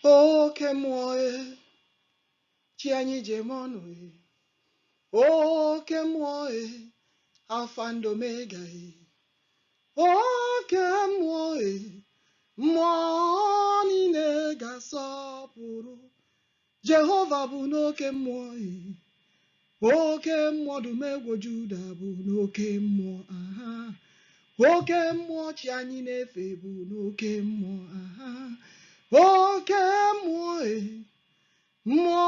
oke mmụọ chi anyị jem ọnụ oke mmụọ Alfa and Omega oke mmụọ mmụọ niile ga-asọpụrụ Jehova bụ n'oke mmụọ oke mmụọ Dumegwu Juda bụ n'oke mmụọ aha oke mmụọ chi anyị na-efe bụ n'oke mmụọ aha oke mmụọ mmụọ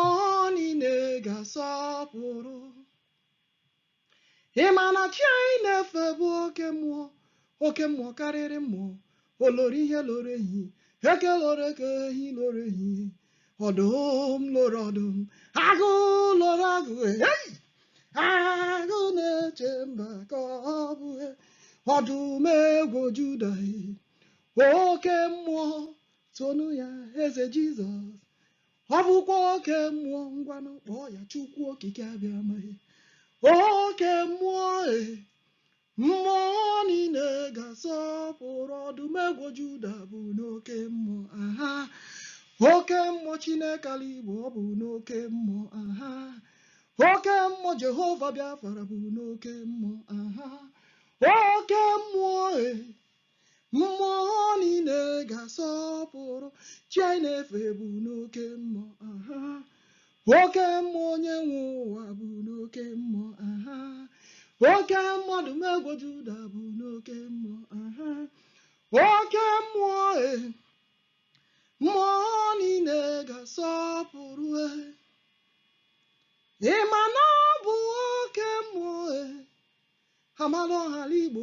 niile ga-asọpụrụ ị ma na chi anyị na-efe bụ oke mmụọ karịrị mmụọ olori ihe loro ehi eke loro eke ehi loro ehi ọdụm loro ọdụm agụ loro agụ agụ na-eche mba ka ọ bụ ọdụm egwu Juda oke mmụọ tonu ya eze Jizọs ọ bụkwa oke mmụọ ngwanụ kpọọ ya Chukwu okike abịa amaghị oke mmụọ mmụọ niile ga-asọpụrụ ọdụm egwu Juda bụ n'oke mmụọ aha oke mmụọ Chineke ala Igbo ọ bụ n'oke mmụọ aha oke mmụọ Jehova Biafra bụ n'oke mmụọ aha oke mmụọ mmụọ niile ga-asọpụrụ chi anyị na-efe bụ n'oke mmụọ aha oke mmụọ onye nwe ụwa bụ n'oke mmụọ aha oke mmụọ Dumegwu Juda bụ n'oke mmụọ aha oke mmụọ mmụọ niile ga-asọpụrụ ịma na ọ bụ oke mmụọ amala ọhala Igbo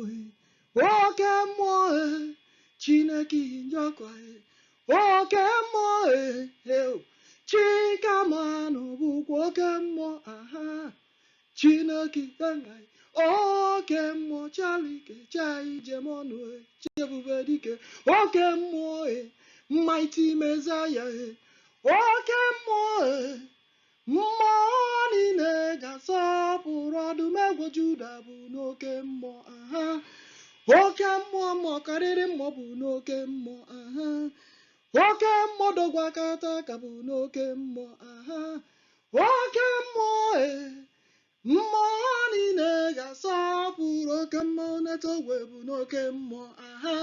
oke mmụọ Chineke njọkọ oke mmụọ Chikamanụ bụkwa oke mmụọ aha Chineke engaghị oke mmụọ Chalike chai jem ọnụ Chiebube dike oke mmụọ Mighty Messiah oke mmụọ mmụọ niile ga-asọpụrụ ọdụm egwu Juda bụ n'oke mmụọ aha oke mmụọ mmụọ karịrị mmụọ bụ n'oke mmụọ aha oke mmụọ dogwa kata ka bụ n'oke mmụọ aha oke mmụọ mmụọ niile ga-asọpụrụ oke mmụọ Netogwe bụ n'oke mmụọ aha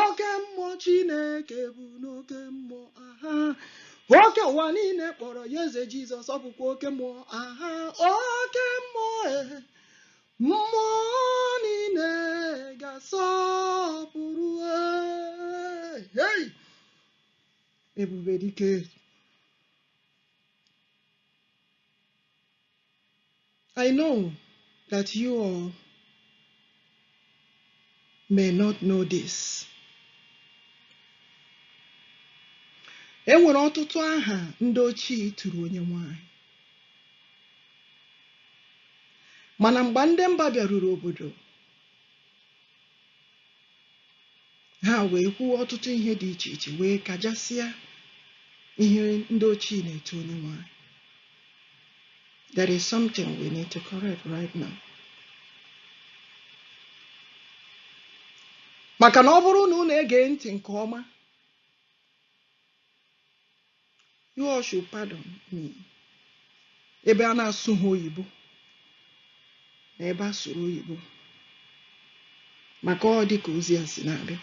oke mmụọ Chineke bụ n'oke mmụọ aha oke ụwa niile kpọrọ ya eze Jizọs ọ bụkwa oke mmụọ aha oke mmụọ mmụọ niile ga-asọpụrụ Ebube dike I know that you all may not know this. E nwere ọtụtụ aha ndị ochie tụrụ onye nwanyị mana mgbe ndị mba bịaruru obodo ha wee kwuo ọtụtụ ihe dị iche iche wee kajasịa ihe ndị ochie na-eto onye nwanyị. There is something we need to correct right now. Maka na ọ bụrụ na unu ege ntị nke ọma, you all should pardon me. Ebe a na-asụ ha oyibo na ebe a sụrụ oyibo maka ọ dị ka ozi a si na-abịa.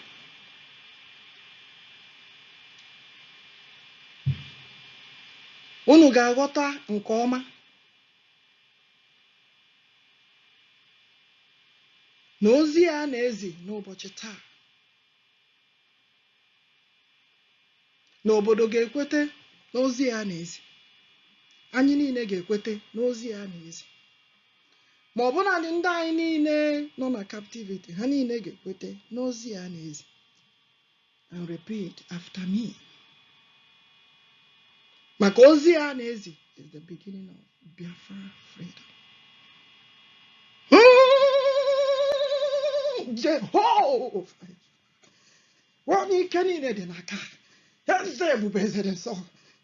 Unu ga-aghọta nke ọma na ozi a na-ezi n'ụbọchị taa na obodo ga-ekwete n'ozi a na-ezi, anyị niile ga-ekwete n'ozi a na-ezi, ma ọ bụla ndị anyị niile nọ na captivity ha niile ga-ekwete n'ozi a na-ezi. And repeat after me. Maka ozi a na-ezi is the beginning of Biafra freedom. Jehovah onye ike niile dị n'aka eze ebube ezere nsọ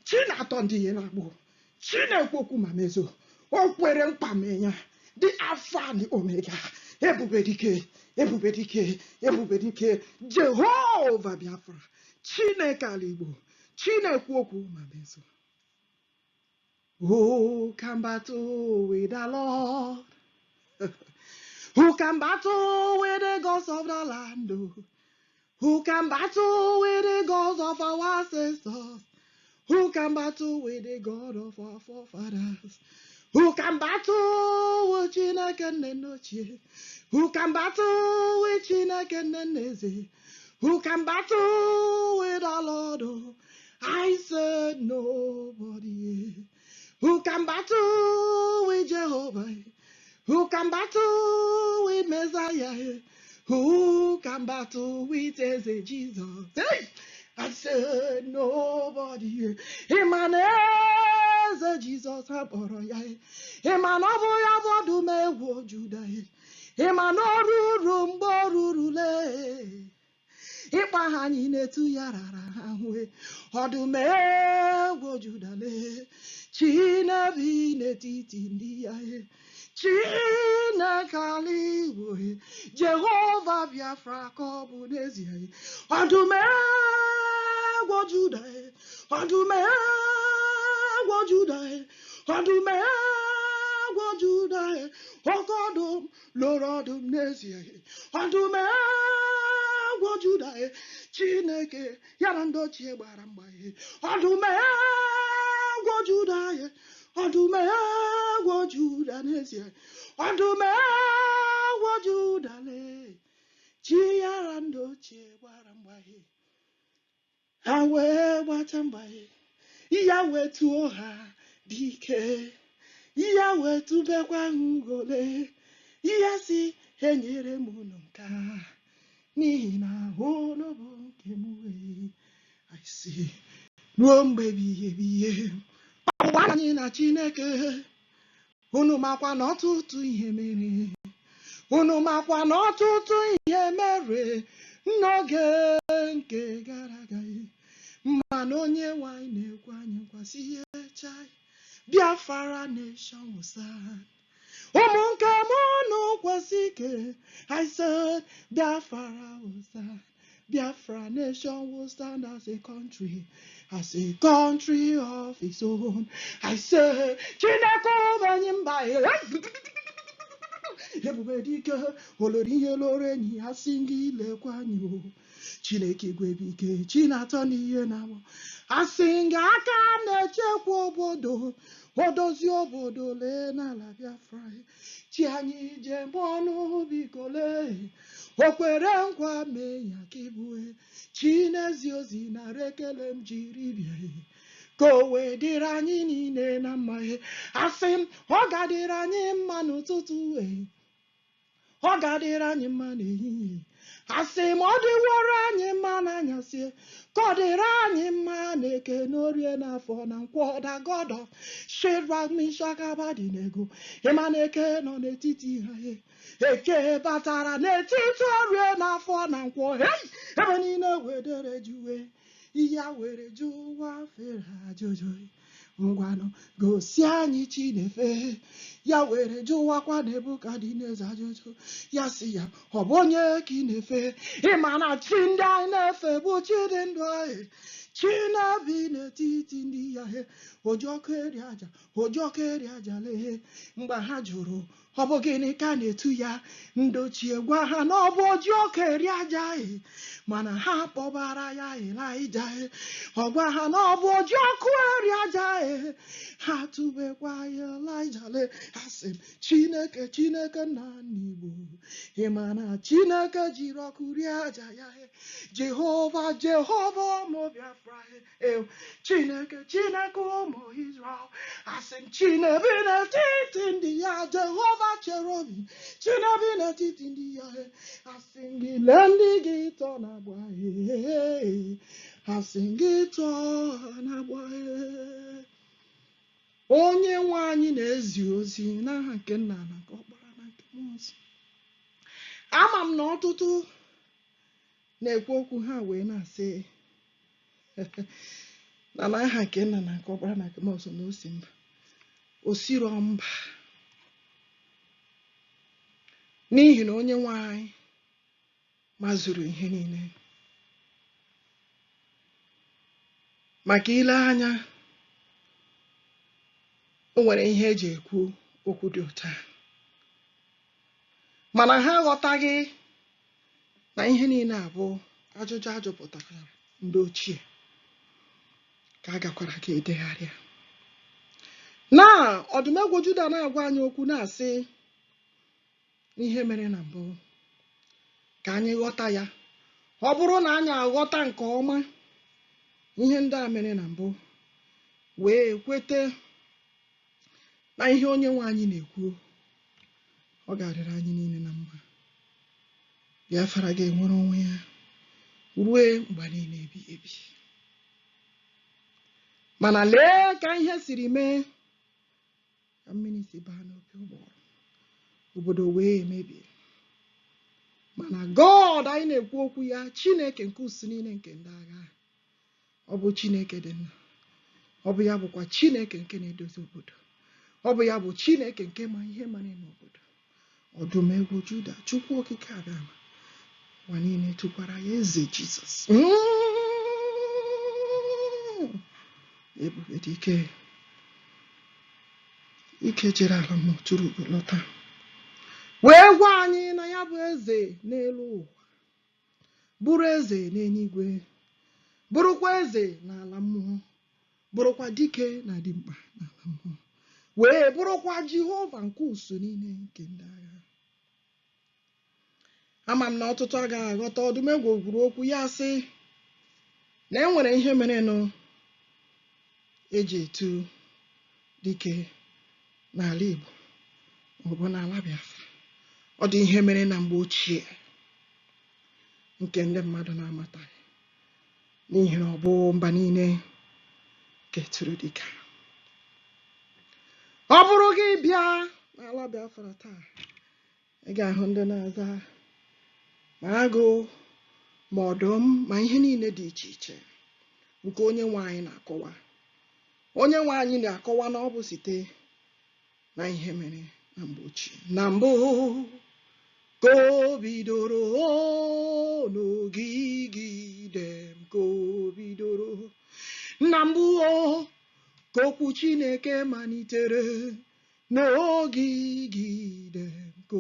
chi na-atọ ndị ihe na-agbụ chi na-ekwu okwu ma mezo o kwere mkpa menya dị Alfa and Omega ebube dike ebube dike ebube dike Jehova Biafra Chineke ala Igbo Chinekwu okwu ma mezo. Who can battle with the Lord? Who can battle with the gods of the land? Who can battle with the gods of our ancestors? Who can battle with the God of our forefathers? Who can battle with Chineke Nenochie? Who can battle with Chineke Neneze? Who can battle with our Lord? I said nobody. Who can battle with Jehovah? Who can battle with Messiah? Who can battle with Jesus? Hey! I said nobody. Emmanuel, Jesus aboroya. Emmanuel ya vodu mewo Judah. Emmanuel ruru mbo rurule. Ịkpa ha anyị na-etu ya rara ahụ. Ọdụm egwu Judale. Chinebi n'etiti ndị ya. Chineke aligbo. Jehova Biafra ka ọ bụ n'ezie. Ọdụm egwu Juda. Ọdụm egwu Juda. Ọdụm egwu Juda. Ọkọdụm lụrụ ọdụm n'ezie. Ọdụm egwu Juda. Chineke ya na ndị ochie gbara mgba. Ọdụm egwu Juda. Ọdụm egwu Juda n'ezie. Ọdụm egwu Juda le. Chi ya na ndị ochie gbara mgba. Ha wee gbata mgba. Ya wetuo ha dike. Ya wetubekwa ngole. Ya si enyere m unu nke a. N'ihi na unu bụ nke m wee. I see. Ruo mgbe ebighị. Ọgwa anyị na Chineke. Unu makwa na ọtụtụ ihe mere. Unu makwa na ọtụtụ ihe mere n'oge nke gara aga. Mana onye nwanyị na-ekwe anyị nkwasị ihe chai. Biafra nation will stand. Ụmụ nke m unu kwesị ike. I said Biafra will stand. Biafra nation will stand as a country of its own. I said Chineke obenye mba. Ebube dike olori ihe loro enyi ya si gị lekwa anyị o. Chineke gwebike Chinatọ n'ihe na-abụ. Asị gị aka na-echekwa obodo. Odozi obodo lee n'ala Biafra. Chi anyị je ọnụ biko lee. O kwere nkwa mee ya ka ibue. Chi n'ezi ozi nara ekele m jiri bịa. Ka o wee dịrị anyị niile na mma. Asị m ọ ga-adịrị anyị mma n'ụtụtụ. Ọ ga-adịrị anyị mma n'ehihie. Asị m ọ dịworo anyị mma n'anyasị. Ka ọ dịrị anyị mma n'eke n'orie n'afọ na nkwọ dagodo. Shadrach, Meshach, Abednego. Ịma na eke nọ n'etiti ha. Eke batara n'etiti orie n'afọ na nkwọ. Ebe niile wedere juwe. Ya were jụwa fere ajụjụ. Ngwanụ gosi anyị Chinefe. Ya were jụwakwa Nebukadneza ajụjụ. Ya si ya ọ bụ onye ka ị na-efe. Ịma na chi ndị anyị na-efe bụ chi dị ndụ anyị. Chi na-ebi n'etiti ndị ya. Oji ọkụ eri aja lee. Mgbe ha jụrụ ọ bụ gịnị ka na-etu ya. Ndị ochie gwa ha na ọ bụ oji ọkụ eri aja. Mana ha kpọbara ya Elaịja. Ọ gwa ha na ọ bụ oji ọkụ eri aja. Ha tụbekwa ya Elaịja lee. Asị m Chineke nna n'Igbo. Ịma na Chineke jiri ọkụ rie aja ya. Jehova ụmụ Biafra. Chineke ụmụ Israel. Asị m Chinebi n'etiti ndị ya. Jehova chere obi. Chinebi n'etiti ndị ya. Asị gị lee ndị gị tọ na-agba. Asị gị tọ na-agba. Onye nwe anyị na-ezi ozi n'aha nke Nna na nke Ọkpara na nke Mmụọ Nsọ. Ama m na ọtụtụ na-ekwu okwu ha wee na-asị na n'aha nke Nna na nke Ọkpara na nke Mmụọ Nsọ na o si mba. O siro mba. N'ihi na onye nwe anyị mazuru ihe niile. maka ile anya o nwere ihe eji ekwu okwu dị ụta mana ha aghọtaghị na ihe niile abụ ajụjụ ajụpụtara ndị ochie ka a gakwara ka edegharịa. Na Ọdụmegwu Juda na-agwa anyị okwu na-asị ihe mere na mbụ ka anyị ghọta ya. Ọ bụrụ na anyị aghọta nke ọma ihe ndị a mere na mbụ wee kwete na ihe onye nwe anyị na-ekwu, ọ ga-adịrị anyị niile na mma. Biafra ga-enwere onwe ya ruo mgbe niile ebighị ebi. Mana lee ka ihe siri mee, ka mmiri si baa n'opi ụgbọrọ, obodo wee emebie. Mana God anyị na-ekwu okwu ya, Chineke nke usu niile nke ndị agha, ọ bụ Chineke dị nna, ọ bụ ya bụkwa Chineke nke na-edozi obodo, ọ bụ ya bụ Chineke nke ma ihe mara n'obodo. Ọdụmegwu Juda, Chukwu okike abịama, ụwa niile tụkwara ya eze Jizọs. Ebube dị ike jere ala mmụọ tụrụ ugo lọta, wee gwa anyị na ya bụ eze n'elu ụwa, bụrụ eze n'eluigwe, bụrụkwa eze n'ala mmụọ, bụrụkwa dike na dimkpa n'ala mmụọ, wee bụrụkwa Jehova nke usu niile nke ndị agha. Ama m na ọtụtụ agaghị aghọta Ọdụmegwu gwuru okwu ya sị na e nwere ihe merenụ eji etu dike n'ala Igbo maọbụ n'ala Biafra. Ọ dị ihe mere na mgbe ochie nke ndị mmadụ na-amataghị, n'ihi na ọ bụ mba niile ketụrụ dike. Ọ bụrụ gị bịa n'ala Biafra taa, ị ga-ahụ ndị na-aza ma agụ ma ọdụm ma ihe niile dị iche iche nke onye nwe anyị na-akọwa. Onye nwe anyị na-akọwa na ọ bụ site na ihe mere na mgbe ochie. Na mbụ ka o bidoro n'ogigide m, ka o bidoro na mbụ ka okwu Chineke malitere n'ogigide m,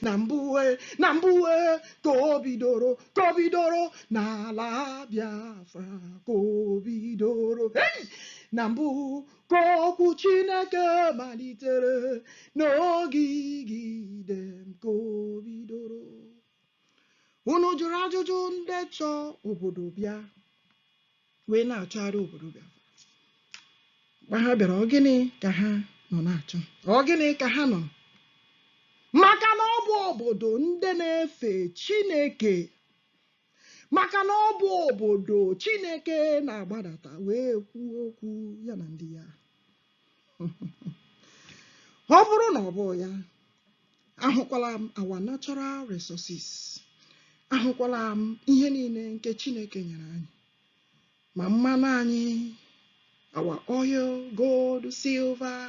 na mbụ ka o bidoro n'ala Biafra, ka o bidoro na mbụ ka okwu Chineke malitere n'ogigide m, ka o bidoro. Unu jụrụ ajụjụ ndị chọọ obodo bịa wee na-achọgharị obodo Biafra. Mgbe ha bịara, ọ gịnị ka ha nọ na-achọ? Ọ gịnị ka ha nọ? Maka na ọ bụ obodo ndị na-efe Chineke, maka na ọ bụ obodo Chineke na-agbadata wee kwuo okwu ya na ndị ya. Ọ bụrụ na ọ bụ ya, ahụkwala m our natural resources, ahụkwala m ihe niile nke Chineke nyere anyị, ma mmanụ anyị, our oil, gold, silver,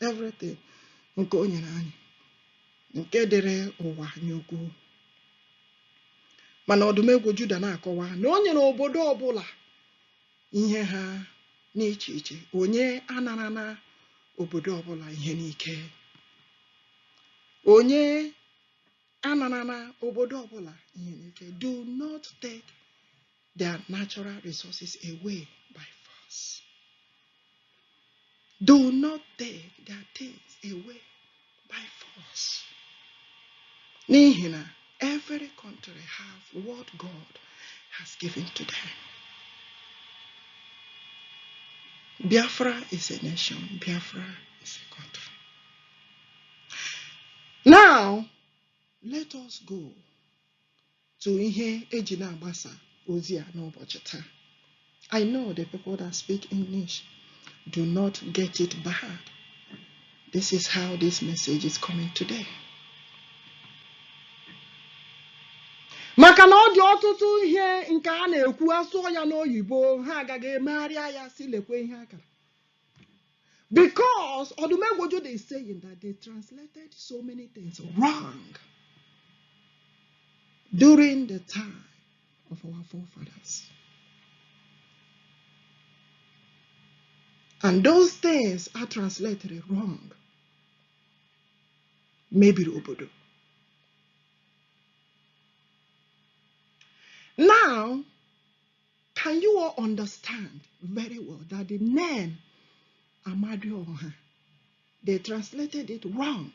everything nke o nyere anyị, nke dịrị ụwa nyokwu. Mana Ọdụmegwu Juda na-akọwa na o nyere obodo ọbụla ihe ha n'iche iche. Onye anara na obodo ọbụla ihe n'ike, onye anara na obodo ọbụla ihe n'ike. Do not take their natural resources away by force. Do not take their things away by force. N'ihi na every country has what God has given to them. Biafra is a nation. Biafra is a country. Now, let us go to ihe eji na-agbasa ozi a n'ụbọchị taa. I know the people that speak English do not get it bad. This is how this message is coming today. Maka na ọ dị ọtụtụ ihe nke a na-ekwu, asụọ ya n'oyibo, ha agaghị emegharịa ya si lekwe ihe akara. Because Ọdụmegwu Juda is saying that they translated so many things wrong during the time of our forefathers. And those things are translated wrong. Maybe obodo. Now, can you all understand very well that the name Amadioha, they translated it wrong.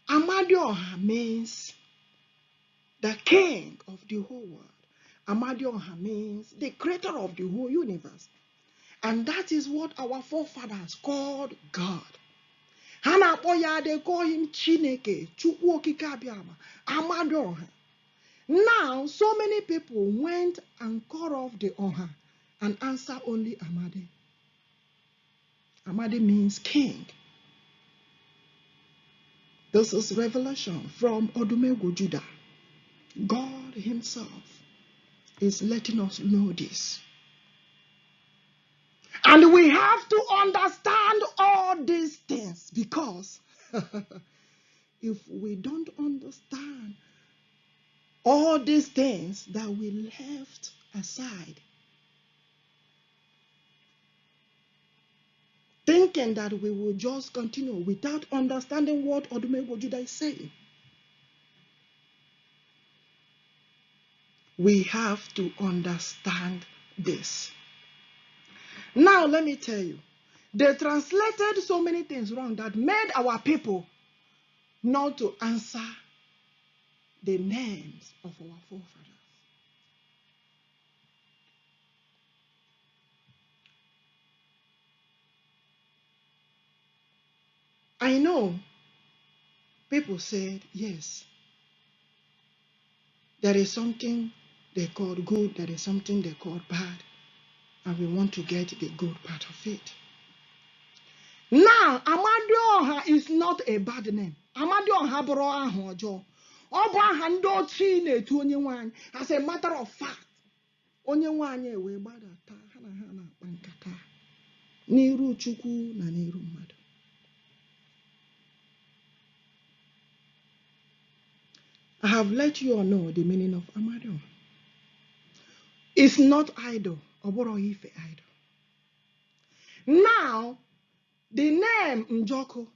Amadioha means the king of the whole world. Amadioha means the creator of the whole universe. And that is what our forefathers called God. They call him Chineke, Chukwu Okike Abiama, Amadioha. Now, so many people went and cut off the Oha and answer only Amadi. Amadi means king. This is revelation from Odumegwu Judah. God himself is letting us know this. And we have to understand all these things, because if we don't understand all these things that we left aside, thinking that we will just continue without understanding what Odumegwu Judah is saying, we have to understand this. Now, let me tell you, they translated so many things wrong that made our people not to answer the names of our forefathers. I know people said, yes, there is something they call good, there is something they call bad, and we want to get the good part of it. Now, Amadioha is not a bad name. Amadioha bụrụ aha ọjọọ. Ọ bụ aha ndị ochie na-etu onye nwanyị. As a matter of fact, onye nwanyị ewe gbadata ha na ha na-akpa nkata n'iru Chukwu na n'iru mmadụ. I have let you all know the meaning of Amadioha. It's not idol, ọ bụrụ ife idol. Now, the name Njoko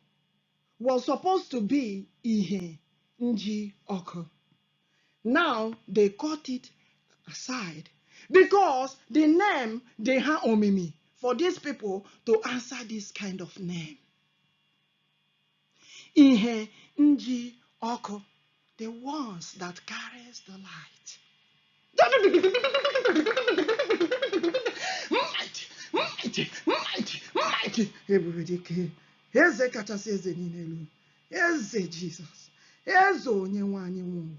was supposed to be Ihe Nji Oko. Now they cut it aside because the name they have omimi for these people to answer this kind of name. Ihe Nji Oko, the ones that carries the light. Mighty. Everybody came. Here's the kachasị eze niile elu. Eze Jesus. Eze onye nwanyị nwe.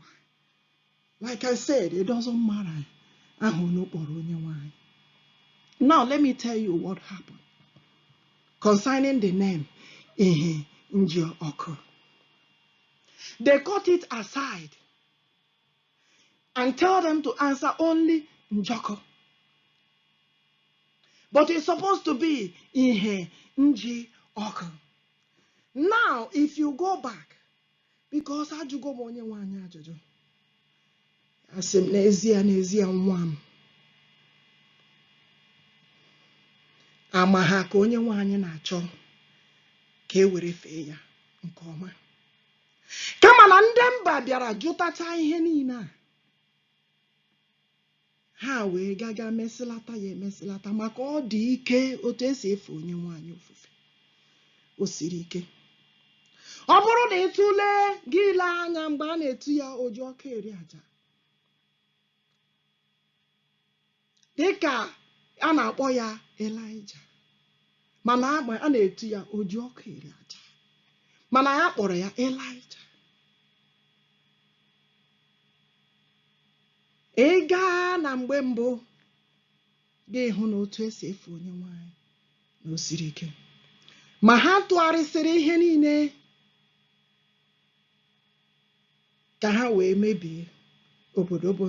Like I said, it doesn't matter. Now let me tell you what happened concerning the name Ihe Nji Oko. They cut it aside and tell them to answer only Njoko. But it's supposed to be Ihe Nji Oko. Now, if you go back, because Ajugo Monye Wanya Ajojo, Asim Nezia Nwam, Amaha ka onye nwanyị na-achọ ka e were fee ya nke ọma. Kama na ndị mba bịara jụtacha ihe niile a, ha wee gaga mesilata ya emesilata maka ọ dị ike otu esi efe onye nwanyị ofufe. O siri ike. Ọ bụrụ na ịtụle gị ile anya mgbe a na-etu ya oji ọkụ eri aja, dịka a na-akpọ ya Elijah, mana a na-etu ya oji ọkụ eri aja, mana ya kpọrọ ya Elijah. Ị gaa na mgbe mbụ ga-ehụ na otu esi efe onye nwanyị na o siri ike, ma ha tụgharịsịrị ihe niile ka ha wee mebie obodo bụ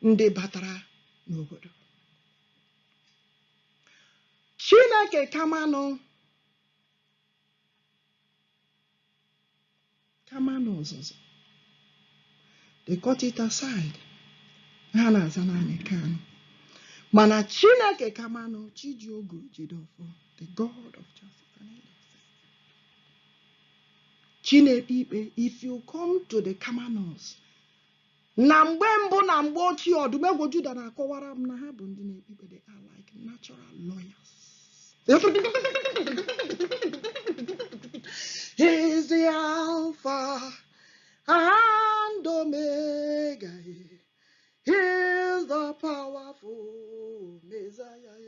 ndị batara n'obodo. Chineke kamanụ ọzụzụ. They cut it aside. Ha na-aza naanị Kanu. Mana Chineke Kamano Chijiogo Jidofo, the God of justice and Chineke, if you come to the Kamanos, na mgbe mbụ na mgbe ochie Odumegwu Juda na-akọwara m na ha bụ ndị na-ekpe, they are like natural lawyers. He is the Alpha and Omega. He is the powerful Messiah.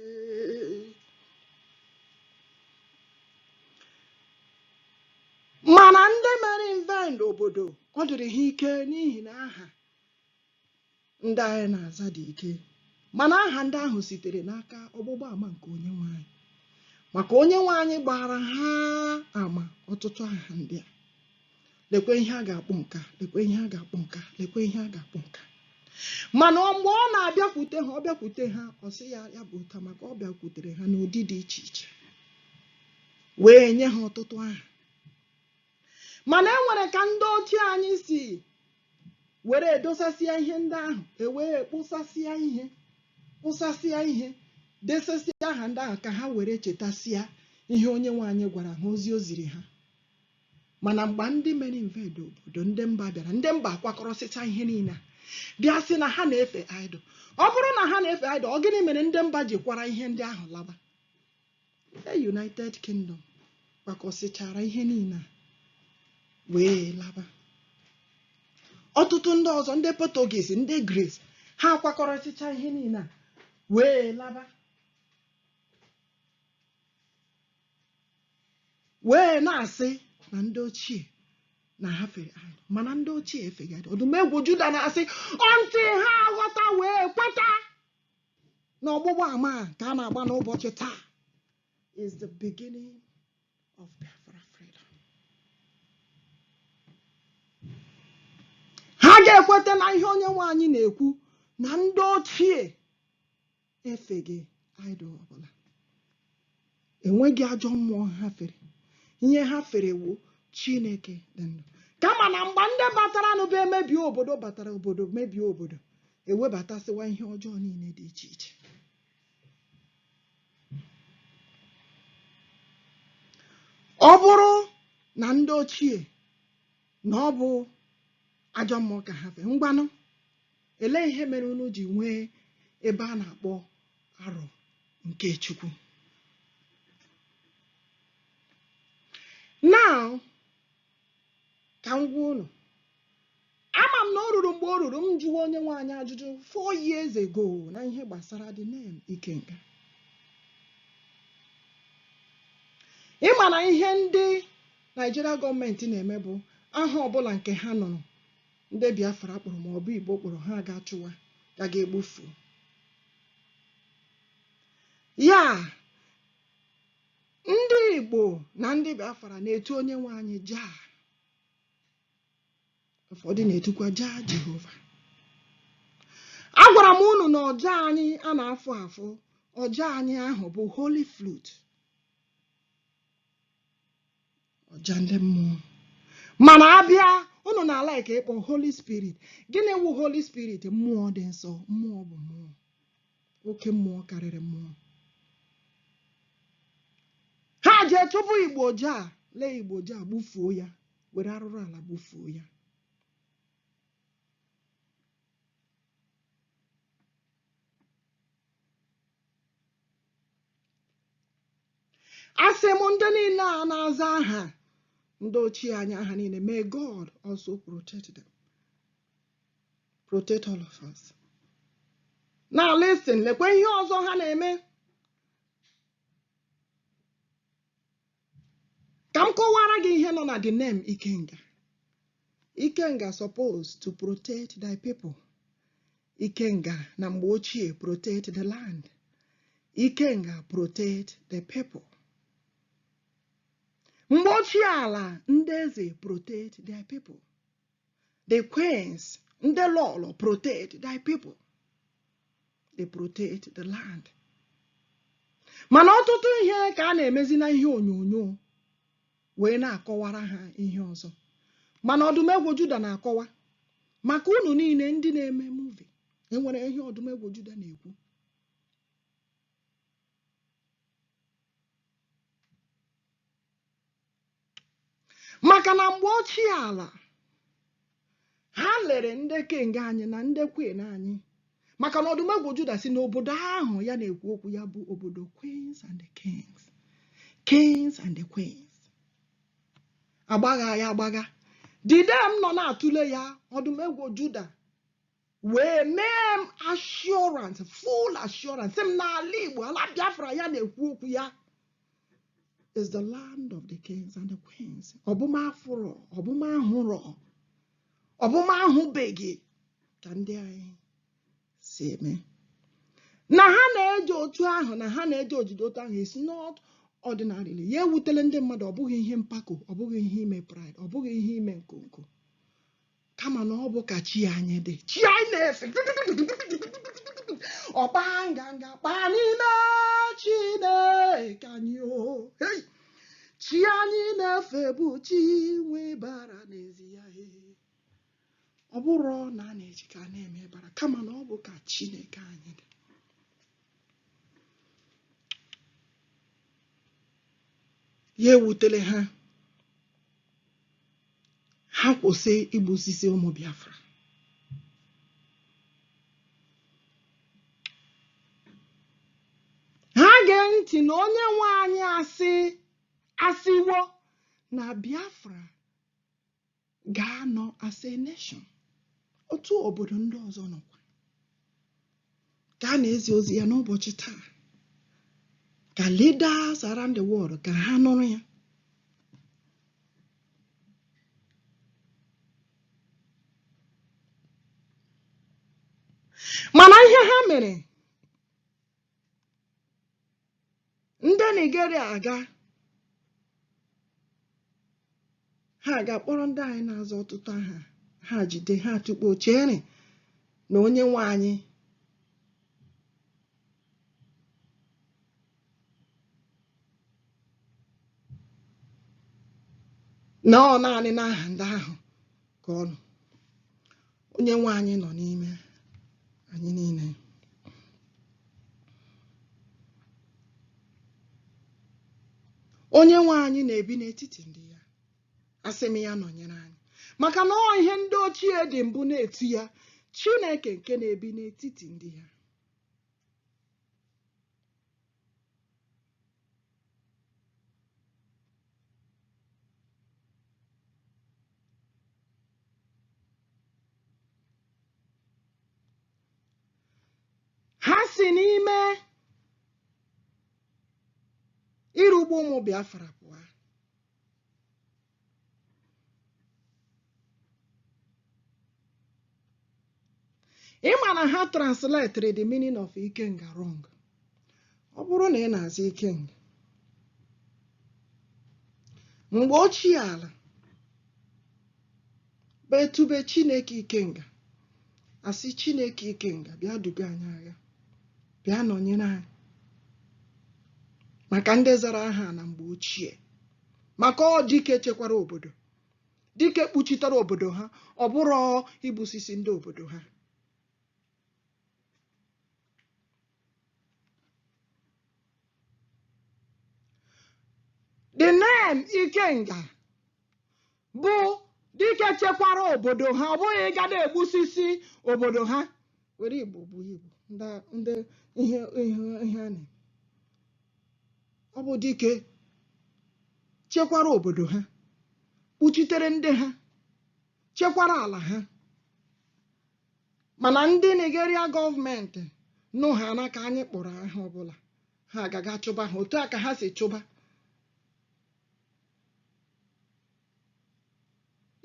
Mana ndị mere invent obodo ọ dịrị ha ike n'ihi na aha ndị anyị na-aza dị ike, mana aha ndị ahụ sitere n'aka ọgbụgba ama nke Onyenwe anyị, maka Onyenwe anyị gbara ha ama ọtụtụ aha ndị a. Lekwe ihe a ga-akpọ nka, lekwe ihe a ga-akpọ nka, lekwe ihe a ga-akpọ nka. Mana mgbe ọ na-abịakwute ha, ọ bịakwute ha ọ sị ya bụ ụta, maka ọ bịakwutere ha n'ụdị dị iche iche wee nye ha ọtụtụ aha. Mana enwere ka ndị ochie anyị si were edosasịa ihe ndị ahụ, ewee kpụsasịa ihe, desasịa aha ndị ahụ ka ha were chetasịa ihe Onyenwe anyị gwara ha, ozi o ziri ha. Mana mgbe ndị mere invade obodo, ndị mba bịara, ndị mba akwakọrọsịcha ihe niile a bịa sị na ha na-efe idol. Ọ bụrụ na ha na-efe idol, ọ gịnị mere ndị mba ji kwara ihe ndị ahụ laba? The United Kingdom kwakọsịchara ihe niile wee laba. Ọtụtụ ndị ọzọ, ndị Portuguese, ndị Greece, ha kwakọrọsịcha ihe niile wee laba, wee na-asị na ndị ochie na ha fere idol. Mana ndị ochie efeghị idol. Odumegwu Juda na-asị ọntị ha ghọta wee kweta na ọgbụgba ama ka a na-agba n'ụbọchị taa is the beginning of Biafra freedom. Ha ga-ekweta na ihe Onyenwe anyị na-ekwu na ndị ochie efeghị idol ọbụla, enweghị ajọ mmụọ ha fere. Ihe ha fere wu Chineke dị ndụ. Kama na mgbe ndị batara n'ụba emebie obodo, batara obodo mebie obodo, ewebatasịwa ihe ọjọọ niile dị iche iche. Ọ bụrụ na ndị ochie na ọ bụ ajọ mmụọ ka ha fere, ngwanụ ele ihe mere unu ji nwee ebe a na-akpọ arọ nke Chukwu. Now, ka m gwa unu, ama m na o ruru mgbe o ruru m jụọ Onyenwe anyị ajụjụ 4 years ago na ihe gbasara the name Ikenga. Ịma na ihe ndị Nigeria gọọmenti na-eme bụ aha ọbụla nke ha nụrụ ndị Biafra kpọrọ ma ọ bụ Igbo kpọrọ, ha ga-achụwa, ya ga-egbufu. Ya ndị Igbo na ndị Biafra na-etu Onyenwe anyị Jah, ụfọdụ na-etukwa Jah Jehova. Agwara m unu na ọja anyị a na-afụ afụ, ọja anyị ahụ bụ Holy Flute, ọja ndị mmụọ. Mana abịa unu na-ala ike ịkpọ Holy Spirit. Gịnị wụ Holy Spirit? Mmụọ dị nsọ. Mmụọ bụ mmụọ, oke mmụọ karịrị mmụọ. Ha jee chụpụ Igbo Jah, lee Igbo Jah gbufuo ya, were arụrụ ala gbufuo ya. Asị m ndị niile a na-aza aha ndị ochie anyị aha niile, may God also protect them, protect all of us. Now listen, lekwe ihe ọzọ ha na-eme. Ka m kọwara gị ihe nọ na the name Ikenga. Ikenga supposed to protect thy people. Ikenga na mgbe ochie protect the land. Ikenga protect the people. Mgbe ochie ala, ndị eze protect their people. The queens, ndị lọlọ protect thy people. They protect the land. Mana ọtụtụ ihe ka a na-emezi na ihe onyonyo wee na-akọwara ha ihe ọzọ. Mana Odumegwu Juda na-akọwa maka unu niile ndị na-eme movie. Enwere ihe Odumegwu Juda na-ekwu. maka na mgbe ochie ala ha lere ndị king anyị na ndị queen anyị, maka na Odumegwu Judah si n'obodo ahụ ya na-ekwu okwu ya bụ obodo queens and the kings, kings and the queens. Agbaga ya agbaga dide m nọ na-atụle ya Odumegwu Judah wee mee m assurance, full assurance m n'ala Igbo, ala Biafra ya na-ekwu okwu ya is the land of the kings and the queens. Ọbụma afụrọ, ọbụma ahụrọ, ọbụma ahụbeghị ka ndị anyị si eme. Na ha na-eje otu ahụ, na ha na-eje ojide otu ahụ, is not ordinarily. Ya ewutele ndị mmadụ, ọ bụghị ihe mpako, ọ bụghị ihe ime pride, ọ bụghị ihe ime nkonko, kama na ọ bụ ka chi anyị dị. Chi anyị na-efe ọkpa nganga kpa n'ime Chineke anyị o. Chi anyị na-efe bụ chi nwe bara n'ezi ya. Ọ bụrụ na a na-eji ka na-eme bara, kama na ọ bụ ka Chineke anyị dị. Ya ewutele ha, ha kwụsị igbusisi ụmụ Biafra. Ha gee ntị na onye nwe anyị asịwo na Biafra ga-anọ as a nation, otu obodo ndị ọzọ nọkwa. Ka a na-ezi ozi ya n'ụbọchị taa, ka leaders around the world ka ha nụrụ ya. Mana ihe ha mere, ndị Nigeria ha ga-akpọrọ ndị anyị na-azọ ọtụtụ aha, ha jide ha tukpo chere na onye nwe anyị na ọ naanị n'aha ndị ahụ ka ọ nọ. Onye nwe anyị nọ n'ime anyị niile. Onye nwe anyị na-ebi n'etiti ndị ya, asị m ya nọnyere anyị, maka na ọ ihe ndị ochie dị mbụ na-etu ya, Chineke nke na-ebi n'etiti ndị ya. Ha si n'ime irugbu ụmụ Biafra pụọ. Ịma na ha translated the meaning of Ikenga wrong. Ọ bụrụ na ị na-azụ Ikenga, mgbe ochie ala betube Chineke Ikenga, asị Chineke Ikenga bịa duga anyị agha, bịa nọnyere anyị, maka ndị zara aha na mgbe ochie, maka ọ dike chekwara obodo, dike kpuchitere obodo ha, ọ bụrụ igbusisi ndị obodo ha. The name Ikenga bụ dike chekwara obodo ha, ọ bụghị ịga na-egbusisi obodo ha. Were Igbo bụ Igbo, ndị ihe a na, ọ bụ dike chekwara obodo ha, kpuchitere ndị ha, chekwara ala ha. Mana ndị Nigeria gọọmenti nụ ha n'aka anyị kpọrọ aha ọbụla, ha agaga chụba ha otu a ka ha si chụba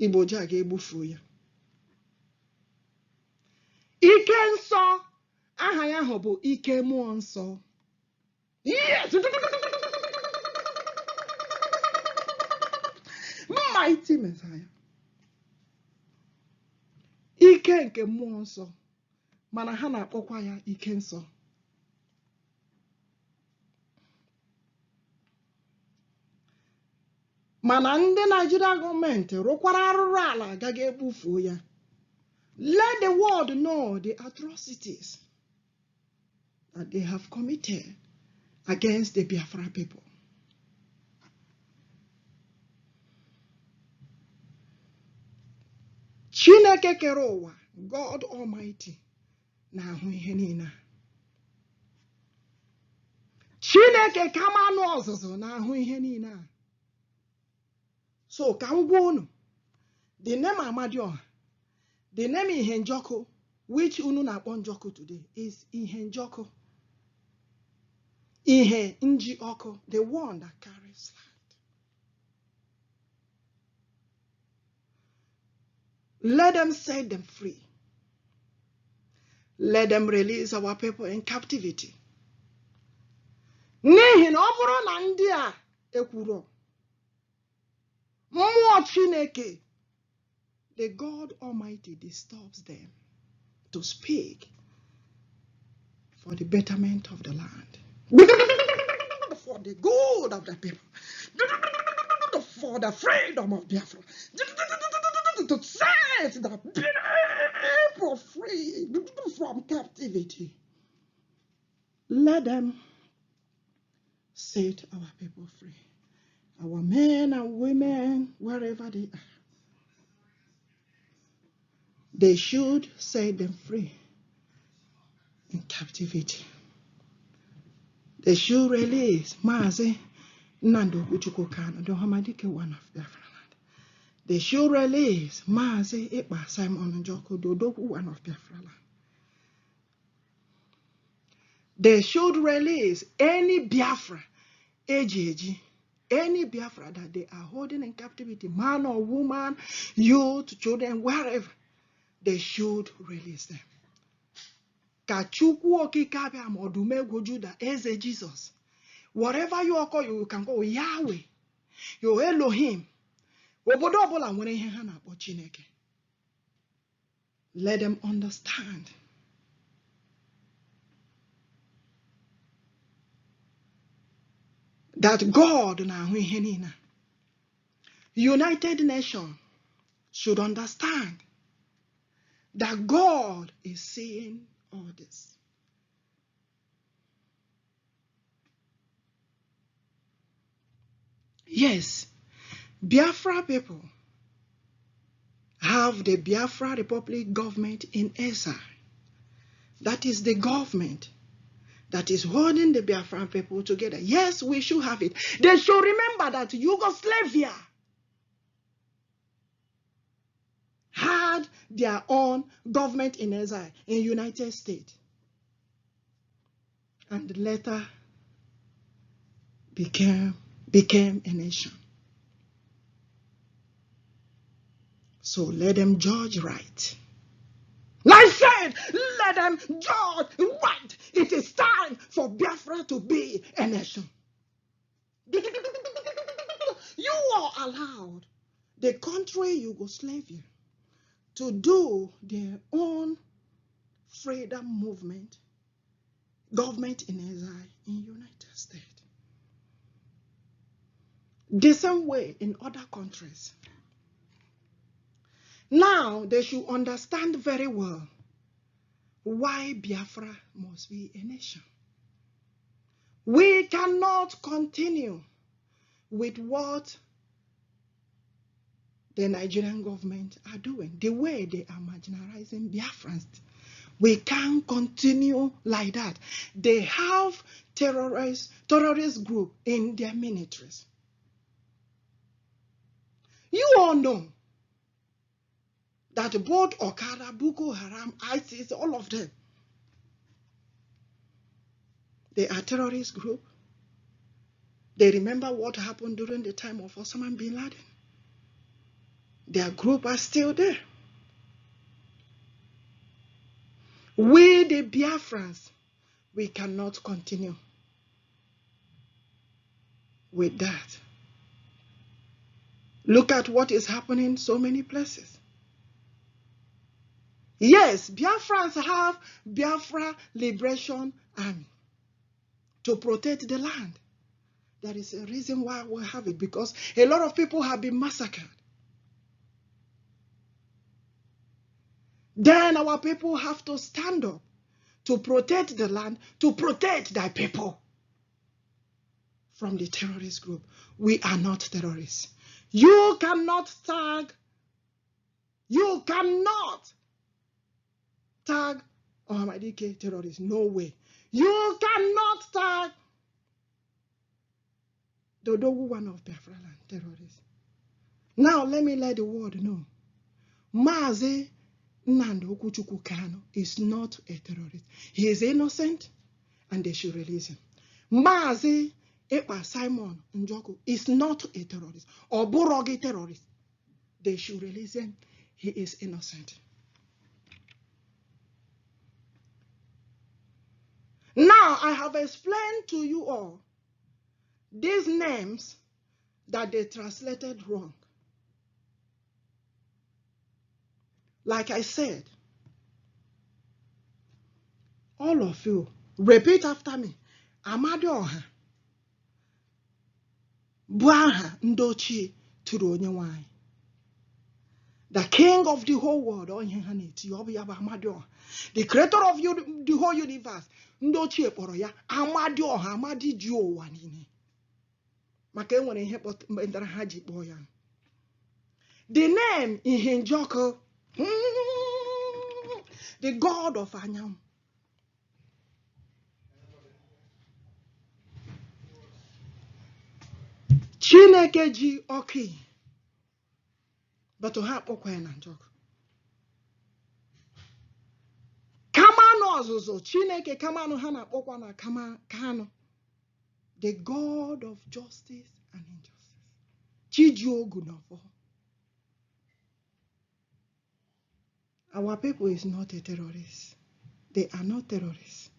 Igbo ji aga egbufu ya. Ike nsọ, aha ya ahụ bụ ike mmụọ nsọ. Yes! Mighty Messiah. Ike nke mmụọ nsọ, mana ha na-akpọkwa ya ike nsọ. Mana ndị Nigeria gọọmenti rụkwara arụrụ ala agaghị egbufuo ya. Let the world know the atrocities that they have committed against the Biafra people. Chineke kere ụwa, God Almighty, na-ahụ ihe niile. Chineke kama anụ ọzụzụ na-ahụ ihe niile. So ka m gwa unu, the name Amadioha, the name Ihe Njoku, which unu na-akpọ Njoku today, is Ihe Njoku. Ihe Njoku, the one that carries light. Let them set them free. Let them release our people in captivity. N'ihi na ọ bụrụ na ndị a ekwuru, mmụọ Chineke, the God Almighty disturbs them to speak for the betterment of the land, for the good of the people, for the freedom of Biafra, to set the people free from captivity. Let them set our people free, our men and women, wherever they are. They should set them free in captivity. They should release Mazi Nando Uchuko Kano, the Hamadike one of Biafra land. They should release Mazi Ipa Simon Njoko Dodoku one of Biafra land. They should release any Biafra, AGG, any Biafra that they are holding in captivity, man or woman, youth, children, wherever. They should release them. Kachukwu okikabia modumego Judah eze Jesus. Whatever you call, you can call Yahweh, your Elohim. Obodo ọbụla nwere ihe ha na-akpọ Chineke. Let them understand that God na-ahụ ihe niile. United Nations should understand that God is seeing all this. Yes, Biafra people have the Biafra Republic government in exile. That is the government that is holding the Biafran people together. Yes, we should have it. They should remember that Yugoslavia had their own government in exile in United States, and later became a nation. So let them judge right. Like I said, let them judge right. It is time for Biafra to be a nation. You are allowed the country Yugoslavia to do their own freedom movement, government in exile in United States. The same way in other countries. Now they should understand very well why Biafra must be a nation. We cannot continue with what the Nigerian government are doing, the way they are marginalizing Biafrans. We can't continue like that. They have terrorist group in their militaries. You all know that both Okada, Boko Haram, ISIS, all of them, they are terrorist group. They remember what happened during the time of Osama bin Laden. Their group are still there. We, the Biafrans, we cannot continue with that. Look at what is happening in so many places. Yes, Biafrans have Biafra Liberation Army to protect the land. There is a reason why we have it, because a lot of people have been massacred. Then our people have to stand up to protect the land, to protect their people from the terrorist group. We are not terrorists. You cannot tag You cannot tag Ohamadike terrorist. No way. You cannot tag Dodowu, one of Biafra land, terrorist. Now let me let the world know. Mazi Nnamdi Okwuchukwu Kanu is not a terrorist. He is innocent and they should release him. Mazi Ekpa Simon Njoku is not a terrorist or Borogi terrorist. They should release him. He is innocent. Now I have explained to you all these names that they translated wrong. Like I said, all of you, repeat after me. Amadioha, Buaha Ndochi Turonye. The king of the whole world, the creator of the whole universe, Ndochi Poroya, Amadioha, Amadi Dio Wanini. Makenwane Hepot Haji Boyan. The name in Hinjoko, the god of Anyam. Chineke ji Oki. But to have Okwen and Jok. Kamano Azuzo, Chineke Kamano Hana Okwana Kano. The God of justice and injustice. Chijio Gunafo. Our people is not a terrorist. They are not terrorists.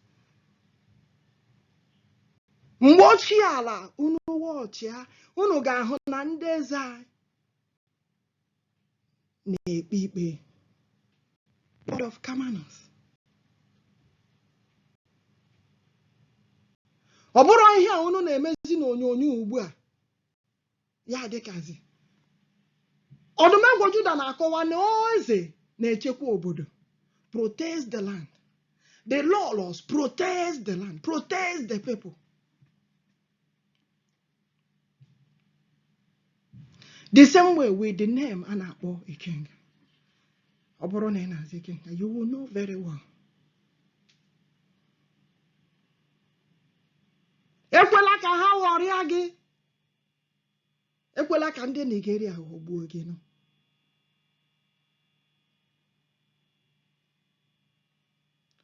Mwochi ala unu watch ya unu ga-ahụ na ndị eze anyị na-ekpe ikpe. God of Kamanos. Ọ bụrụ ihe a unu na-emezi n'onyonyo ugbu a ya dịkazi Ọdụmegwu Juda na-akọwa na eze na-echekwa obodo. Protect the land. The laws protect the land, protect the people. The same way with the name Anakpo Ikenga. You will know very well. Ekwela ka ha ghọrịa gị. Ekwela ka ndị Nigeria ghọgbuo gị no.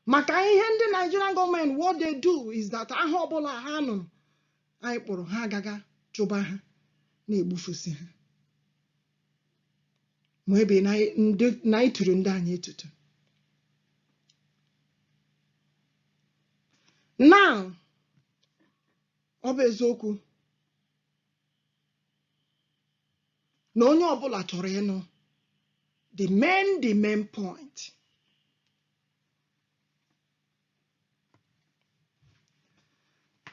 Maka ihe ndị Nigerian government, what they do is that aha ọbụla ha nọ anyị kpọrọ ha agaga chụba ha na-egbufusi ha. Maybe na ituru ndị anyị etutu. Now, ọ bụ eziokwu na onye ọbụla chọrọ ịnụ the main point.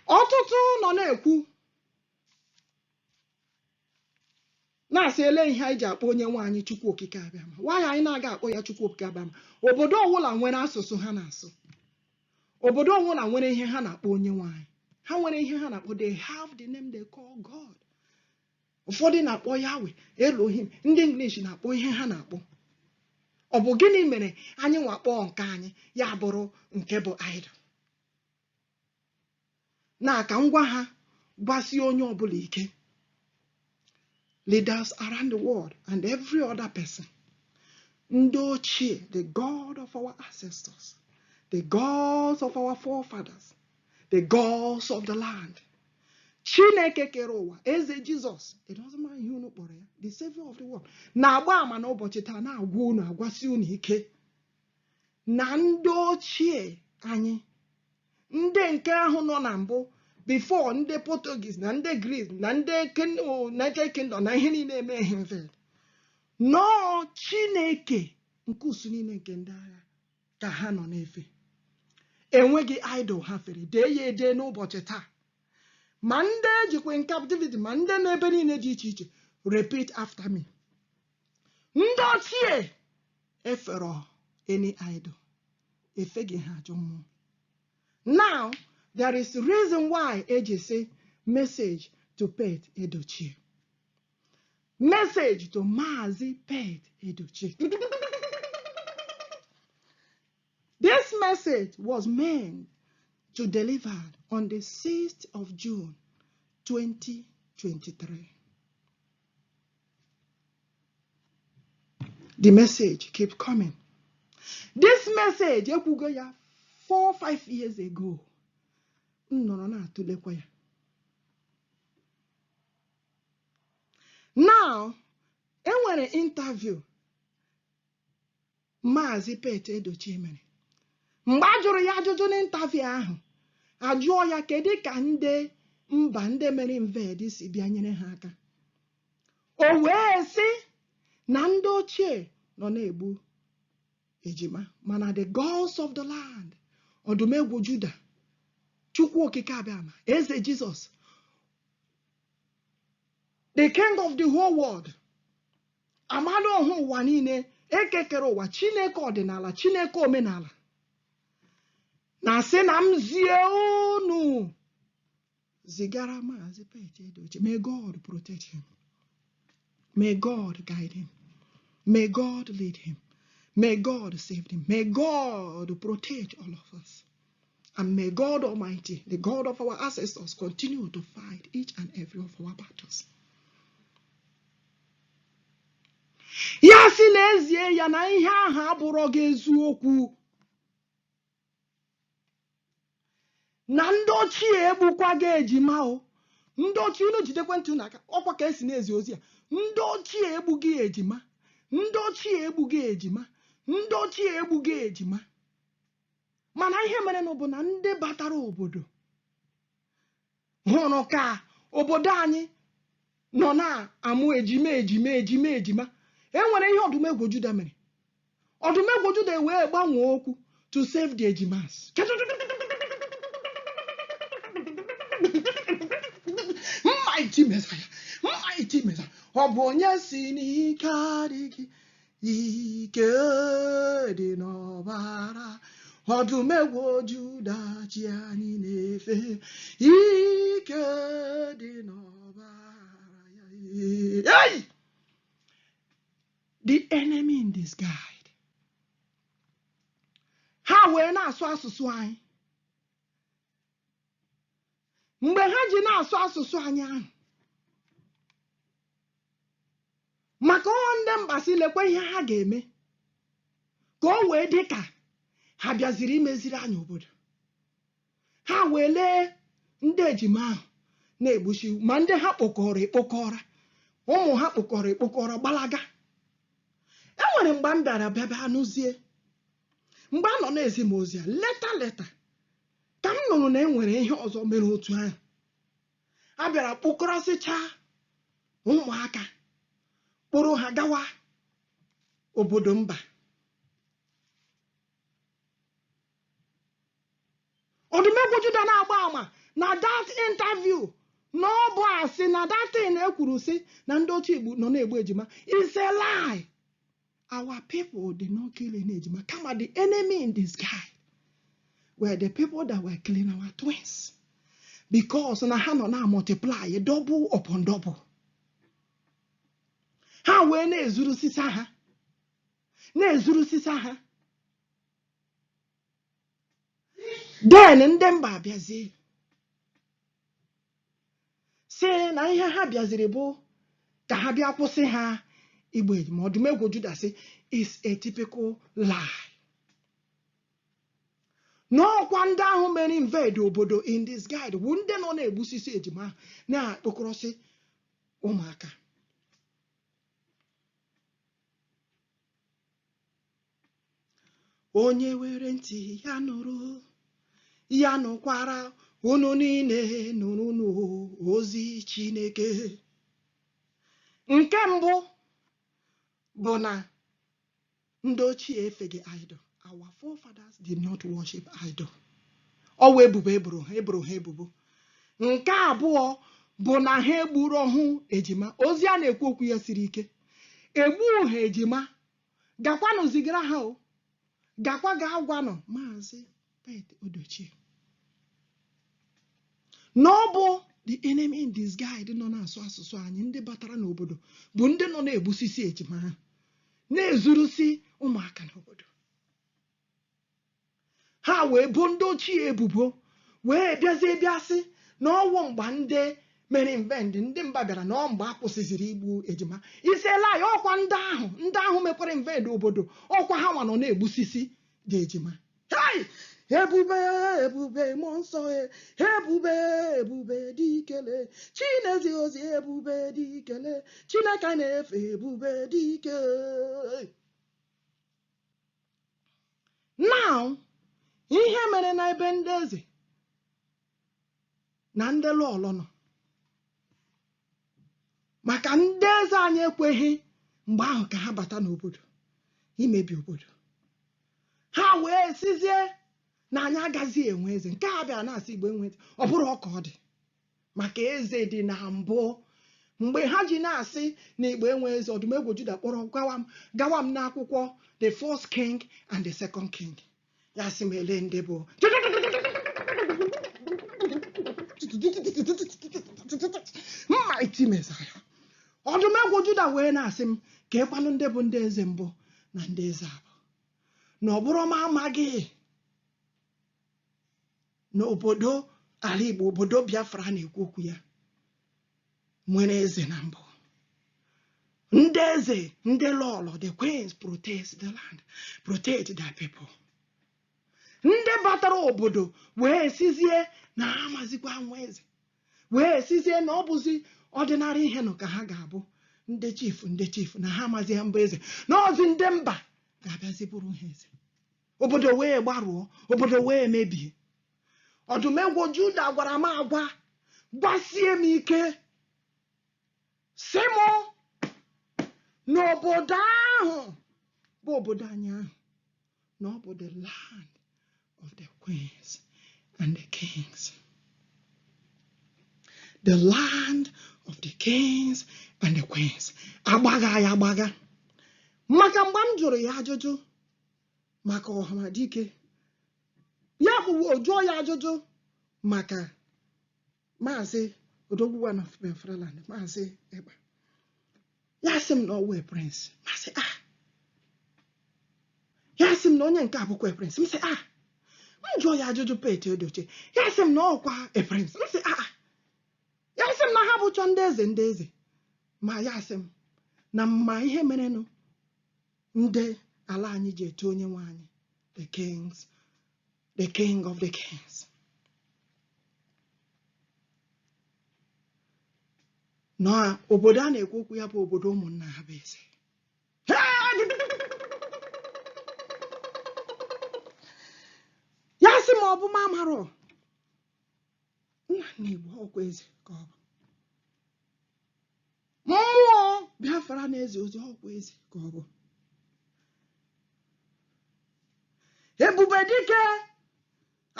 Ọtụtụ nọ na-ekwu na-asị ele ihe anyị ji akpọ onye nwaanyị Chukwu Okike Abịama. Nwaanyị anyị na-aga akpọ ya Chukwu Okike Abịama. Obodo ọwụla nwere asụsụ ha na-asụ. Obodo ọwụla nwere ihe ha na-akpọ onye nwaanyị. Ha nwere ihe ha na-akpọ, they have the name they call God. Ụfọdụ na-akpọ Yahweh, Elohim. Ndị English na-akpọ ihe ha na-akpọ. Ọ bụ gịnị mere anyị nwakpọ nke anyị ya bụrụ nke bụ idol? Na ka ngwa ha gbasie onye ọbụla ike. Leaders around the world and every other person. Ndị ochie, the God of our ancestors, the gods of our forefathers, the gods of the land. Chineke kere ụwa, Eze Jesus, it doesn't matter ihe unu kpọrọ ya, the savior of the world. Na-agba ama n'ụbọchị taa na-agwa unu, agwasi unu ike na ndị ochie anyị, ndị nke ahụ nọ na mbụ, before ndị Portuguese na ndị Greece na ndị United Kingdom na ihe niile eme ihe mfe. No, Chineke nke usu niile nke ndị agha ka ha nọ n'efe. Enweghị idol ha fere, dee ya ede n'ụbọchị taa. Ma ndị ejikwa in captivity, ma ndị n'ebe niile dị iche iche. Repeat after me. Ndị ochie efere any idol. Efeghị ha ajọ mmụọ. Now, there is a reason why AJ say message to Pet Edochie. Message to Mazi Pete Edochie. This message was meant to deliver on the 6th of June 2023. The message keeps coming. This message, 4 or 5 years ago. Now, when an interview, Mazi Pete Edochie mere. Mgbe a jụrụ ya ajụjụ n'interview ahụ, ajụọ ya kedu ka ndị mba ndị mere invade si bịa nyere ha aka. O wee sị na ndị ochie nọ na-egbu ejima, mana the gods of the land, ọdụmegwu Juda, Chukwu okike abịama, Eze Jesus, the king of the whole world, amadu ọhụ ụwa niile, ekekere ụwa, Chineke ọdịnala, Chineke omenala, na sị na m zie unu zigara Mazi Pete Edochie. May God protect him. May God guide him. May God lead him. May God save him. May God protect all of us. And may God Almighty, the God of our ancestors, continue to fight each and every of our battles. Ya si n'ezie ya na ihe ahụ abụrụ gị eziokwu. Na ndị ochie egbukwa gị ejima o. Ndị ochie unu jidekwe ntị n'aka, ọkwa ka esi n'ezi ozi a. Ndị ochie egbughị ejima. Ndị ochie egbughị ejima. Ndị ochie egbughị ejima. Mana ihe mere bụ na ndị batara obodo hụrụ ka obodo anyị nọ na-amụ ejima. Enwere ihe ọdụmegwu Juda mere. Ọdụmegwu Juda wee gbanwee okwu to save the ejimas. Mighty Messiah. Mighty Messiah. Ọ bụ onye si n'ike adịghị, ike dị n'ọbara. Ọdụmegwu Juda chi anyị na-efe, ike dị n'ọbara ya. Hey! The enemy in disguise. Ha wee na-asụ asụsụ anyị. Mgbe ha ji na-asụ asụsụ anyị ahụ, maka ndị mba si lekwa ihe ha ga-eme ka o wee dị ka ha bịaziri imeziri anyị obodo. Ha wee lee ndị ejima ahụ na-egbuchi, ma ndị ha kpọkọrọ ekpokọrọ, ụmụ ha kpọkọrọ ekpokọrọ gbalaga. Enwere mgbe m bịara bịaba anụzie, mgbe a nọ na-ezi m ozi a leta ka m nụrụ na enwere ihe ọzọ mere otu ahụ. A bịara kpokọrọsịcha ụmụaka, kpụrụ ha gawa obodo mba. Ọdụmegwu Juda na-agba ama na that interview na ọ bụ asị na that thing ekwuru sị na ndị ochie nọ na-egbu ejima is a lie. Our people did not kill any ejima. Kama the enemy in disguise were the people that were killing our twins. Because na ha nọ na multiply double upon double. Ha wee na-ezuru sisa ha. Na-ezuru sisa ha. Then ndị mba abịazie sị na ihe ha bịaziri bụ ka ha bịa kwụsị ha igbu ejima. Ọdụmegwu Juda sị is a typical lie. N'ọkwa ndị ahụ mere invade obodo in this guide bụ ndị nọ na-egbusisi ejima na-akpọkọrọsị ụmụaka. Onye were ntị ya nụrụ, ya nụkwara, unu niile nụrụ n'ozi Chineke. Nke mbụ bụ na ndị ochie efeghị idol. Our forefathers did not worship idol. Ọ wee ebubo eboro ha ebubo. Nke abụọ bụ na ha egburu ọhụ ejima. Ozi a na-ekwu okwu ya siri ike. Egbu ha ejima. Gakwanụ zigara ha o. Gakwa ga-agwanụ Mazi Pete Edochie. N'ọbụ the enemy in disguise nọ na-asụ asụsụ anyị ndị batara n'obodo bụ ndị nọ na-egbusisi ejima ha na-ezurusi ụmụaka n'obodo ha wee bụ ndị ochie ebubo wee bịasị na ọwụ mgba ndị mere invent ndị mba bịara na ọ mgbe akwụsịziri igbu ejima isela ya ọkwa ndị ahụ mekwara invent obodo ọkwa ha nwa nọ na-egbusisi dị ejima ebube ebube mmụọ nsọ ebube dị ikele Chinezi ozi ebube dị ikele Chineke na-efe ebube dị ike. Now ihe mere na ebe ndị eze na ndị lọlọ nọ maka ndị eze anyị ekweghị mgbe ahụ ka ha bata n'obodo imebi obodo ha wee sizie na anyị agaghị enwe eze nke a bịara na-asị Igbo enwe eze ọ bụrụ ọka ọ dị maka eze dị na mbụ mgbe ha ji na-asị na Igbo enwe eze Ọdụmegwu Juda kpọrọ gawa m n'akwụkwọ the first king and the second king ya sị m ele ndị bụ mighty Messiah Ọdụmegwu Juda wee na-asị m ka ịkwanụ ndị bụ ndị eze mbụ na ndị eze abụọ na ọ bụrụ m amaghị n'obodo ala Igbo obodo Biafra na-ekwu okwu ya nwere eze na mbụ ndị eze ndị lọlọ the queens protect the land protect their people ndị batara obodo wee sizie na ha mazikwa nwa eze wee sizie na ọ bụzi ọdịnarị ihe nọ ka ha ga-abụ ndị chief na ha amazighị mbụ eze na ọzi ndị mba ga-abịazi bụrụ ha eze obodo wee gbarụọ obodo wee mebie Ọdụmegwu Juda gwara m agwa gbasie m ike sị m n'obodo ahụ bụ obodo anyị ahụ na ọ bụ the land of the queens and the kings. The land of the kings and the queens. Agbaga ya agbaga maka mgbe m jụrụ ya ajụjụ maka Ọhamadike ya bụ jụọ ya ajụjụ maka Maazị Odogwu of Biafraland Maazị Ekpa ya sị m na ọwụ prince masị ya sị m na onye nke abụkwa prince m sị m jụọ ya ajụjụ Pete Edochie ya sị m na ọkwa prince m sị ya sị m na ha bụchọ ndị eze ma ya sị m na mma ihe merenụ ndị ala anyị ji eto onye nwe anyị the king of the kings na obodo a na-ekwu okwu ya bụ obodo ụmụnna ha bụ eze ya sị ma ọ bụ mamarọ nna na Igbo ọkwa eze ka ọ bụ mmụọ Biafra na eze ozi ọkwa eze ka ọ bụ ebube dike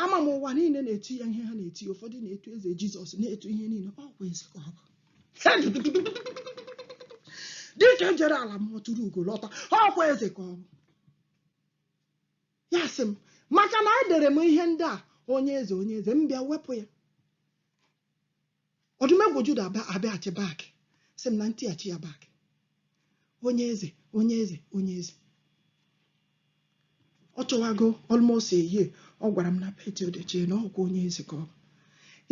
ama m ụwa niile na-etu ya ihe ha na-eti ụfọdụ na-etu eze Jizọs na-etu ihe niile ọkwa eze ka ọ bụ dike jere ala mmụọ tụrụ ugo lọta ọkwa eze ka ọ bụ ya sị m maka na edere m ihe ndị a onye eze m bịa wepụ ya Ọdụmegwu Juda abịaghachi bak sị m na ntighachi ya bak onye eze ọ chọwago almost a year ọ gwara m na Pete Edochie na ọkwa onye eze ka ọ bụ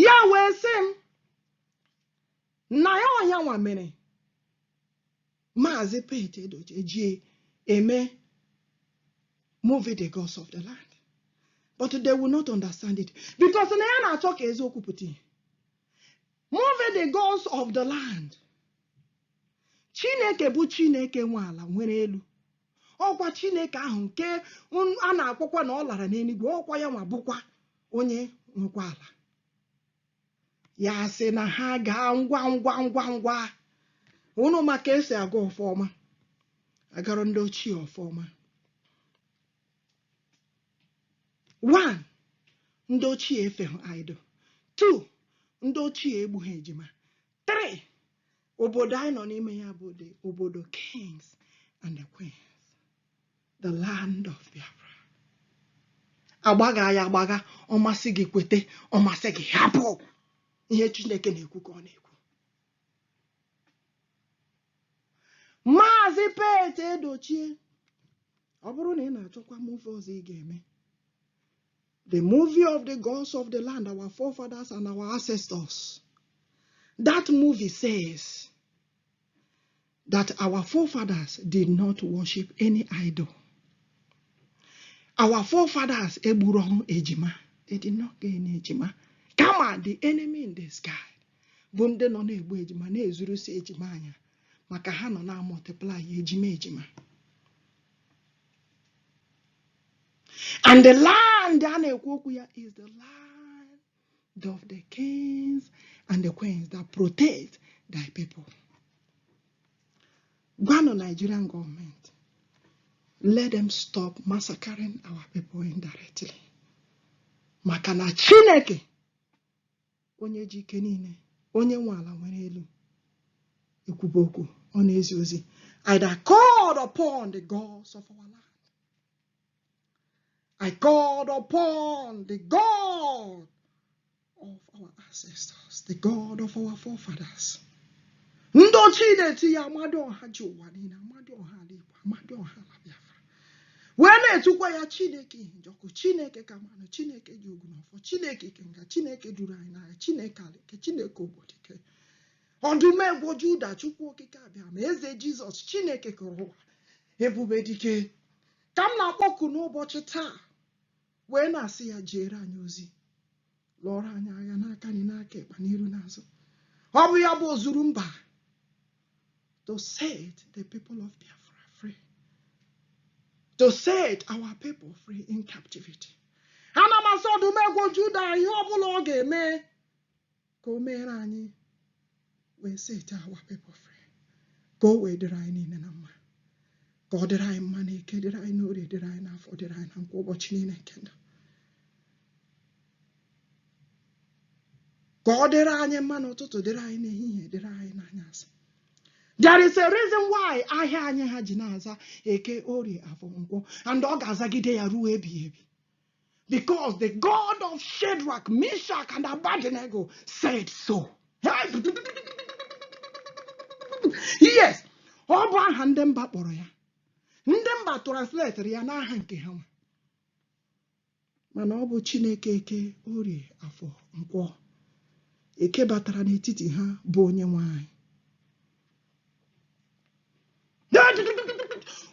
ya wee sị m na ya ọnya nwa mere Maazị Pete Edochie ji eme movie The Gods of the Land but they will not understand it because na ya na-achọ ka eziokwu pụta ihe movie The Gods of the Land Chineke bụ Chineke nwe ala nwere elu ọkwa Chineke ahụ nke a na-akpọkwa na ọ lara n'eluigwe ọkwa ya nwa bụkwa onye nwekwa ala ya sị na ha gaa ngwa unu maka esi aga ọfọma agara ndị ochie ọfọma 1 ndị ochie efeghị idol 2 ndị ochie egbughị ejima 3 obodo anyị nọ n'ime ya bụ obodo kings and the queens the land of Biafra agbaga ya agbaga ọmasị gị kwete ọmasị gị hapụ ihe Chineke na-ekwu ka ọ na-ekwu. Maazị Pete Edochie, ọ bụrụ na ị na-achọkwa movie ọzọ ị ga-eme, the movie of the gods of the land, our forefathers and our ancestors. That movie says that our forefathers did not worship any idol. Our forefathers egburu ejima. They did not get any ejima. Kama the enemy in the sky bụ ndị nọ na-egbu ejima na-ezuru si ejima anya maka ha nọ na multiply ejima. And the land a na-ekwu okwu ya is the land of the kings and the queens that protect thy people. Gwanụ Nigerian government, let them stop massacring our people indirectly. Maka na Chineke onye ji ike niile, onye nwe ala nwere elu, ekwuba okwu ọ na-ezi ozi. I called upon the gods of our land. I called upon the God of our ancestors, the God of our forefathers. Ndo Chineke ya amadi ọha ji ụwa niile, amadi ọha ala Igbo, amadi ọha ala Biafra. Wee na-etukwa ya Chineke njọkụ, Chineke kamanụ, Chineke ji ogu n'ọfọ, Chineke kenga, Chineke duru anyị n'agha, Chineke alike, Chineke ogbodike. Ọdụmegwu Juda, Chukwu okike abịa ma eze Jizọs, Chineke kụrụ ụwa, ebube dike. Ka m na-akpọku n'ụbọchị taa wee na-asị ya jere anyị ozi, lụọrọ anyị agha n'aka anyị n'aka ịkpa n'iru n'azụ. Ọ bụ ya bụ ozuru mba to set the people of Biafra free, to set our people free in captivity. Ana m asị ọdụmegwu Juda ihe ọbụla ọ ga-eme ka o mere anyị wee set our people free, ka o wee dịrị anyị niile na mma, ka ọ dịrị anyị mma n'eke, dịrị anyị n'orie, dịrị anyị n'afọ, dịrị anyị na nkwa ụbọchị niile nke ndụ, ka ọ dịrị anyị mma n'ụtụtụ, dịrị anyị n'ehihie, dịrị anyị n'anyasị. There is a reason why ahịa anyị ha ji na-aza eke, orie, afọ, nkwọ, and ọ ga-azagide ya ruo ebighị ebi. Because the God of Shadrach, Meshach, and Abednego said so. Yes, ọ bụ aha ndị mba kpọrọ ya. Ndị mba translate ya n'aha nke ha. Mana ọ bụ Chineke eke, orie, afọ, nkwọ. Eke batara n'etiti ha bụ onye nwe anyị.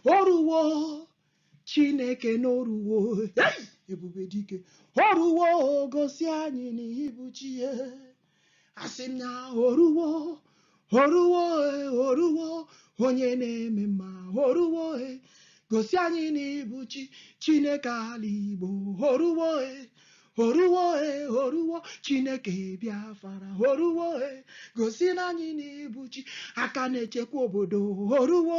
Oruwo Chineke n'oruwo, ebube dike. Oruwo gosi anyị n'ihe bụ chi ya. Asị m na oruwo, oruwo onye na-eme mma. Oruwo gosi anyị n'ihe bụ chi Chineke ala Igbo. Oruwo Chineke Biafra. Oruwo gosi anyị n'ihe bụ chi aka na-echekwa obodo. Oruwo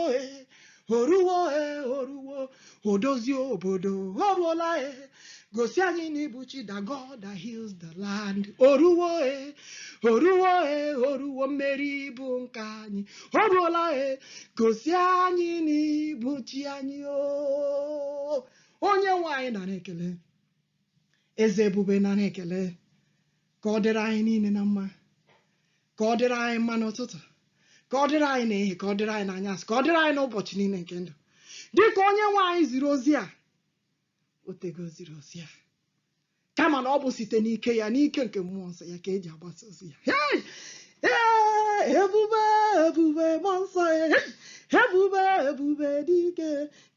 odozi obodo. Oruola gosi anyị n'ibu chi the God that heals the land. Oruwo mmeri bụ nke anyị. Oruola gosi anyị n'ibu chi anyị. Onye nwe anyị nara ekele, eze ebube nara ekele. Ka ọ dịrị anyị niile na mma, ka ọ dịrị anyị mma n'ụtụtụ, ka ọ dịrị anyị n'ehihie, ka ọ dịrị anyị n'anyasị, ka ọ dịrị anyị n'ụbọchị niile nke ndụ. Dịka onye nwe anyị ziri ozi a, otego ziri ozi a, kama na ọ bụ site n'ike ya, n'ike nke mmụọ nsọ ya ka eji agbasa ozi ya. Ebube mmụọ nsọ ya, ebube dike,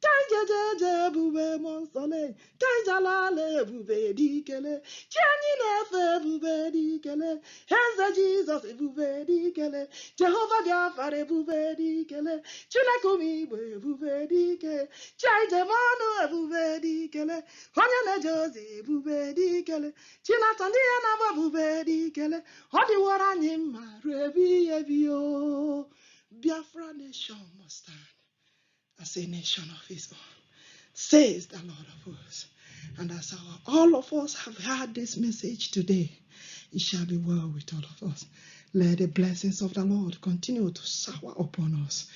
ka jeje ebube mmụọ nsọ le, ka jalala ebube dikele, chi anyị na-efe ebube dikele, eze Jizọs ebube dikele, Jehova Biafra ebube dikele, Chineke ụmụ Igbo ebube dike, chi anyị jemanụ ebube dikele, onye na-eje ozi ebube dikele, Chinata ndị ya na-agba ebube dikele, ọ dịwara anyị mma ruo ebighị ebi. Biafra nation must stand as a nation of his own, says the Lord of hosts. And as all of us have heard this message today, it shall be well with all of us. Let the blessings of the Lord continue to shower upon us.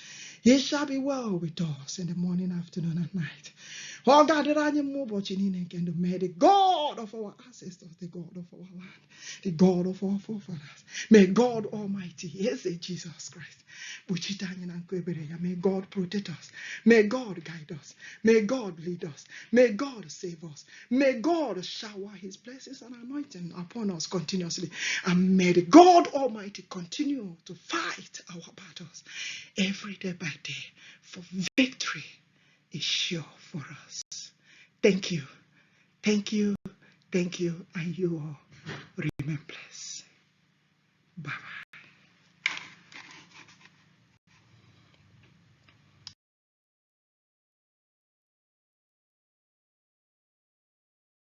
It shall be well with us in the morning, afternoon, and night. Oh God, may the God of our ancestors, the God of our land, the God of our forefathers, may God Almighty, yes, Jesus Christ, may God protect us, may God guide us, may God lead us, may God save us, may God shower his blessings and anointing upon us continuously, and may the God Almighty continue to fight our battles every day by day, for victory is sure for us. Thank you, thank you, thank you, and you all remain blessed. Bye.